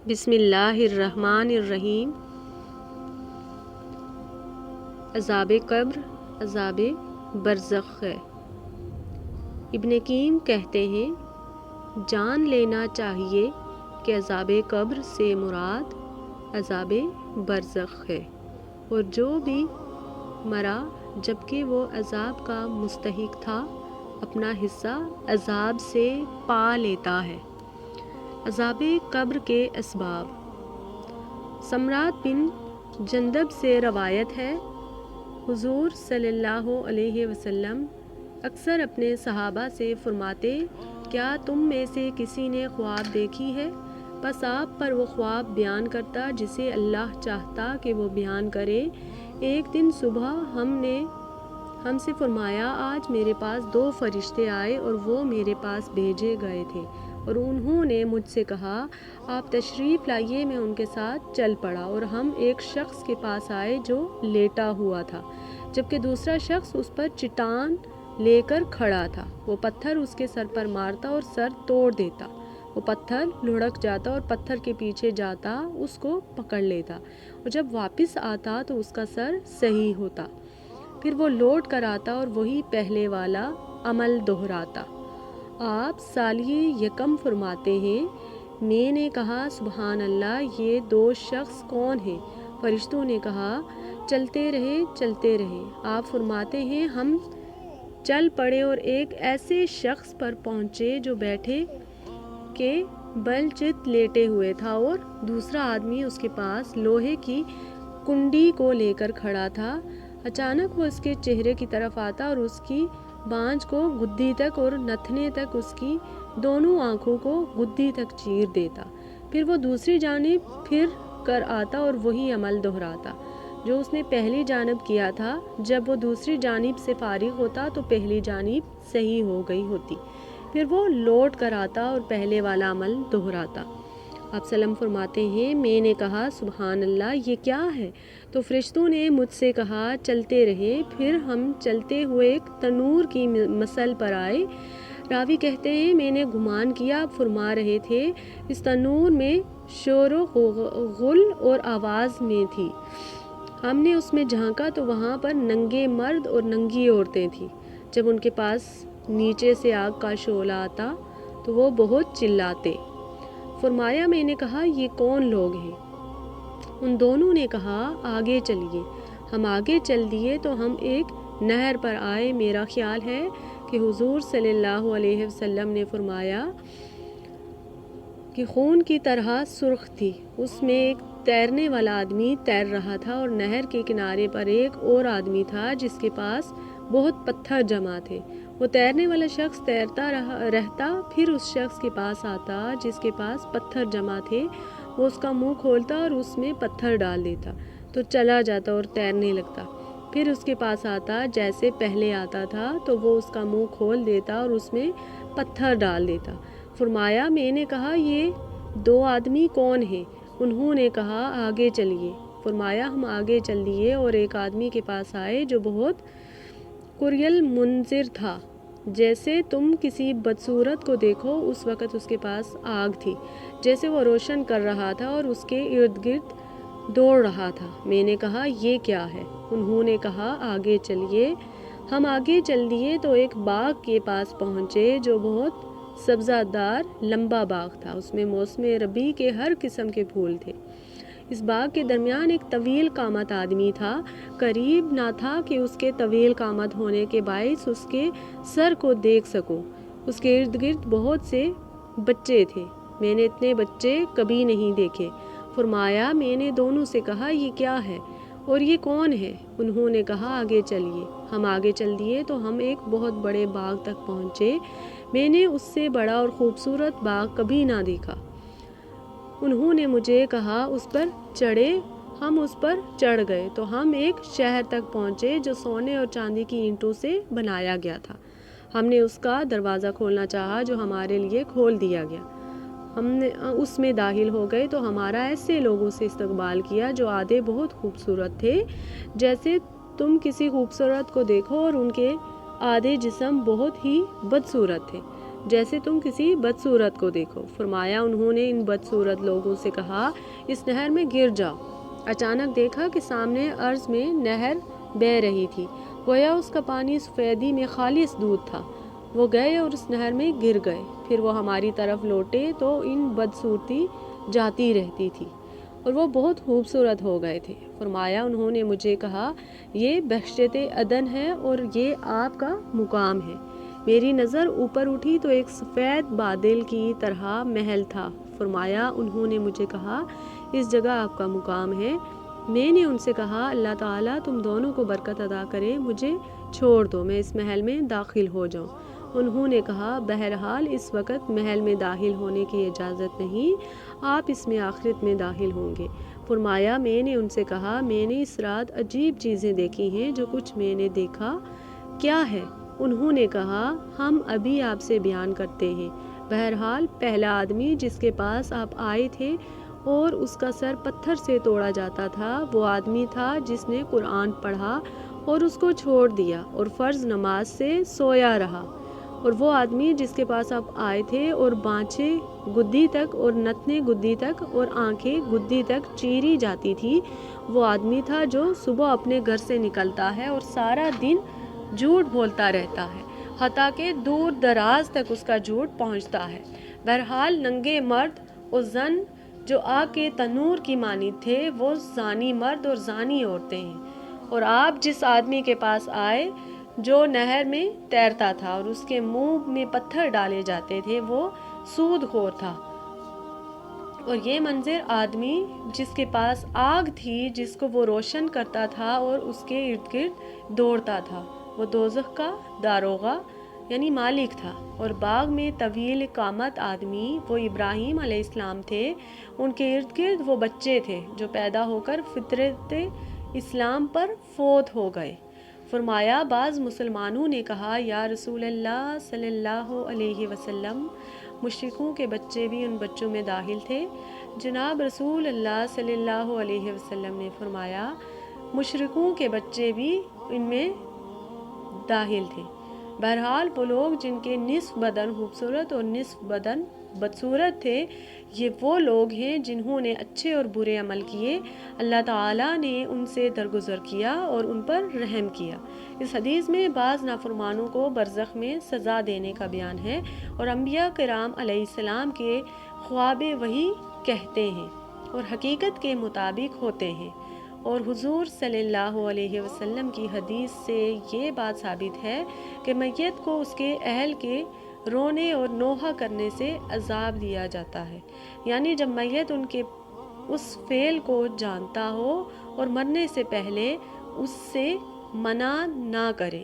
بسم اللہ الرحمن الرحیم۔ عذاب قبر عذاب برزخ ہے۔ ابن قیم کہتے ہیں جان لینا چاہیے کہ عذاب قبر سے مراد عذاب برزخ ہے، اور جو بھی مرا جبکہ وہ عذاب کا مستحق تھا اپنا حصہ عذاب سے پا لیتا ہے۔ عذاب قبر کے اسباب۔ سمرات بن جندب سے روایت ہے، حضور صلی اللہ علیہ وسلم اکثر اپنے صحابہ سے فرماتے، کیا تم میں سے کسی نے خواب دیکھی ہے؟ بس آپ پر وہ خواب بیان کرتا جسے اللہ چاہتا کہ وہ بیان کرے۔ ایک دن صبح ہم سے فرمایا، آج میرے پاس 2 فرشتے آئے اور وہ میرے پاس بھیجے گئے تھے، اور انہوں نے مجھ سے کہا آپ تشریف لائیے۔ میں ان کے ساتھ چل پڑا اور ہم ایک شخص کے پاس آئے جو لیٹا ہوا تھا، جبکہ دوسرا شخص اس پر چٹان لے کر کھڑا تھا۔ وہ پتھر اس کے سر پر مارتا اور سر توڑ دیتا۔ وہ پتھر لڑھک جاتا اور پتھر کے پیچھے جاتا اس کو پکڑ لیتا، اور جب واپس آتا تو اس کا سر صحیح ہوتا۔ پھر وہ لوٹ کر آتا اور وہی پہلے والا عمل دہراتا۔ آپ ثانیہ یکم فرماتے ہیں، میں نے کہا سبحان اللہ، یہ 2 شخص کون ہیں؟ فرشتوں نے کہا چلتے رہے۔ آپ فرماتے ہیں ہم چل پڑے اور ایک ایسے شخص پر پہنچے جو بیٹھے کے بل چت لیٹے ہوئے تھا، اور دوسرا آدمی اس کے پاس لوہے کی کنڈی کو لے کر کھڑا تھا۔ اچانک وہ اس کے چہرے کی طرف آتا اور اس کی بانجھ کو گدی تک اور نتنے تک اس کی دونوں آنکھوں کو گدی تک چیر دیتا۔ پھر وہ دوسری جانب پھر کر آتا اور وہی عمل دہراتا جو اس نے پہلی جانب کیا تھا۔ جب وہ دوسری جانب سے فارغ ہوتا تو پہلی جانب صحیح ہو گئی ہوتی۔ پھر وہ لوٹ کر آتا اور پہلے والا عمل دہراتا۔ آپ سلام فرماتے ہیں، میں نے کہا سبحان اللہ، یہ کیا ہے؟ تو فرشتوں نے مجھ سے کہا چلتے رہے۔ پھر ہم چلتے ہوئے ایک تنور کی مسل پر آئے۔ راوی کہتے ہیں میں نے گمان کیا آپ فرما رہے تھے اس تنور میں شور و غل اور آواز میں تھی۔ ہم نے اس میں جھانکا تو وہاں پر ننگے مرد اور ننگی عورتیں تھیں۔ جب ان کے پاس نیچے سے آگ کا شعلہ آتا تو وہ بہت چلاتے۔ فرمایا میں نے کہا یہ کون لوگ ہیں؟ ان دونوں نے کہا آگے چلیے۔ ہم آگے چل دیے تو ہم ایک نہر پر آئے۔ میرا خیال ہے کہ حضور صلی اللہ علیہ وسلم نے فرمایا کہ خون کی طرح سرخ تھی۔ اس میں ایک تیرنے والا آدمی تیر رہا تھا، اور نہر کے کنارے پر ایک اور آدمی تھا جس کے پاس بہت پتھر جمع تھے۔ وہ تیرنے والا شخص تیرتا رہتا، پھر اس شخص کے پاس آتا جس کے پاس پتھر جمع تھے۔ وہ اس کا منہ کھولتا اور اس میں پتھر ڈال دیتا تو چلا جاتا اور تیرنے لگتا۔ پھر اس کے پاس آتا جیسے پہلے آتا تھا تو وہ اس کا منہ کھول دیتا اور اس میں پتھر ڈال دیتا۔ فرمایا میں نے کہا یہ 2 آدمی کون ہیں؟ انہوں نے کہا آگے چلیے۔ فرمایا ہم آگے چل دیے اور ایک آدمی کے پاس آئے جو بہت قریل منظر تھا۔ جیسے تم کسی بدصورت کو دیکھو اس وقت اس کے پاس آگ تھی جیسے وہ روشن کر رہا تھا اور اس کے ارد گرد دوڑ رہا تھا۔ میں نے کہا یہ کیا ہے؟ انہوں نے کہا آگے چلیے۔ ہم آگے چل دیے تو ایک باغ کے پاس پہنچے جو بہت سبزہ دار لمبا باغ تھا۔ اس میں موسم ربیع کے ہر قسم کے پھول تھے۔ اس باغ کے درمیان ایک طویل قامت آدمی تھا۔ قریب نہ تھا کہ اس کے طویل قامت ہونے کے باعث اس کے سر کو دیکھ سکوں۔ اس کے ارد گرد بہت سے بچے تھے۔ میں نے اتنے بچے کبھی نہیں دیکھے۔ فرمایا میں نے دونوں سے کہا یہ کیا ہے اور یہ کون ہے؟ انہوں نے کہا آگے چلیے۔ ہم آگے چل دیے تو ہم ایک بہت بڑے باغ تک پہنچے۔ میں نے اس سے بڑا اور خوبصورت باغ کبھی نہ دیکھا۔ انہوں نے مجھے کہا اس پر چڑھے۔ ہم اس پر چڑھ گئے تو ہم ایک شہر تک پہنچے جو سونے اور چاندی کی اینٹوں سے بنایا گیا تھا۔ ہم نے اس کا دروازہ کھولنا چاہا جو ہمارے لیے کھول دیا گیا۔ ہم نے اس میں داخل ہو گئے تو ہمارا ایسے لوگوں سے استقبال کیا جو آدھے بہت خوبصورت تھے جیسے تم کسی خوبصورت کو دیکھو، اور ان کے آدھے جسم بہت ہی بدصورت تھے جیسے تم کسی بدصورت کو دیکھو۔ فرمایا انہوں نے ان بدصورت لوگوں سے کہا اس نہر میں گر جاؤ۔ اچانک دیکھا کہ سامنے عرض میں نہر بہہ رہی تھی، گویا اس کا پانی سفیدی میں خالص دودھ تھا۔ وہ گئے اور اس نہر میں گر گئے، پھر وہ ہماری طرف لوٹے تو ان بدصورتی جاتی رہتی تھی اور وہ بہت خوبصورت ہو گئے تھے۔ فرمایا انہوں نے مجھے کہا یہ بہشت عدن ہے اور یہ آپ کا مقام ہے۔ میری نظر اوپر اٹھی تو ایک سفید بادل کی طرح محل تھا۔ فرمایا انہوں نے مجھے کہا اس جگہ آپ کا مقام ہے۔ میں نے ان سے کہا اللہ تعالیٰ تم دونوں کو برکت عطا کرے، مجھے چھوڑ دو، میں اس محل میں داخل ہو جاؤں۔ انہوں نے کہا بہرحال اس وقت محل میں داخل ہونے کی اجازت نہیں، آپ اس میں آخرت میں داخل ہوں گے۔ فرمایا میں نے ان سے کہا میں نے اس رات عجیب چیزیں دیکھی ہیں، جو کچھ میں نے دیکھا کیا ہے؟ انہوں نے کہا ہم ابھی آپ سے بیان کرتے ہیں۔ بہرحال پہلا آدمی جس کے پاس آپ آئے تھے اور اس کا سر پتھر سے توڑا جاتا تھا، وہ آدمی تھا جس نے قرآن پڑھا اور اس کو چھوڑ دیا اور فرض نماز سے سویا رہا۔ اور وہ آدمی جس کے پاس آپ آئے تھے اور بانچیں گدی تک اور نتنیں گدی تک اور آنکھیں گدی تک چیری جاتی تھی، وہ آدمی تھا جو صبح اپنے گھر سے نکلتا ہے اور سارا دن جھوٹ بولتا رہتا ہے، حتیٰ کہ دور دراز تک اس کا جھوٹ پہنچتا ہے۔ بہرحال ننگے مرد اور زن جو آگ کے تنور کی مانند تھے، وہ زانی مرد اور زانی عورتیں ہیں۔ اور آپ جس آدمی کے پاس آئے جو نہر میں تیرتا تھا اور اس کے منہ میں پتھر ڈالے جاتے تھے، وہ سود خور تھا۔ اور یہ منظر آدمی جس کے پاس آگ تھی جس کو وہ روشن کرتا تھا اور اس کے ارد گرد دوڑتا تھا، وہ دوزخ کا داروغہ یعنی مالک تھا۔ اور باغ میں طویل قامت آدمی وہ ابراہیم علیہ السلام تھے، ان کے ارد گرد وہ بچے تھے جو پیدا ہو کر فطرت اسلام پر فوت ہو گئے۔ فرمایا بعض مسلمانوں نے کہا یا رسول اللہ صلی اللہ علیہ وسلم مشرکوں کے بچے بھی ان بچوں میں داخل تھے؟ جناب رسول اللہ صلی اللہ علیہ وسلم نے فرمایا مشرکوں کے بچے بھی ان میں داخل تھے۔ بہرحال وہ لوگ جن کے نصف بدن خوبصورت اور نصف بدن بدصورت تھے، یہ وہ لوگ ہیں جنہوں نے اچھے اور برے عمل کیے، اللہ تعالیٰ نے ان سے درگزر کیا اور ان پر رحم کیا۔ اس حدیث میں بعض نافرمانوں کو برزخ میں سزا دینے کا بیان ہے اور انبیاء کرام علیہ السلام کے خواب وحی کہتے ہیں اور حقیقت کے مطابق ہوتے ہیں۔ اور حضور صلی اللہ علیہ وسلم کی حدیث سے یہ بات ثابت ہے کہ میت کو اس کے اہل کے رونے اور نوحہ کرنے سے عذاب دیا جاتا ہے، یعنی جب میت ان کے اس فعل کو جانتا ہو اور مرنے سے پہلے اس سے منع نہ کرے۔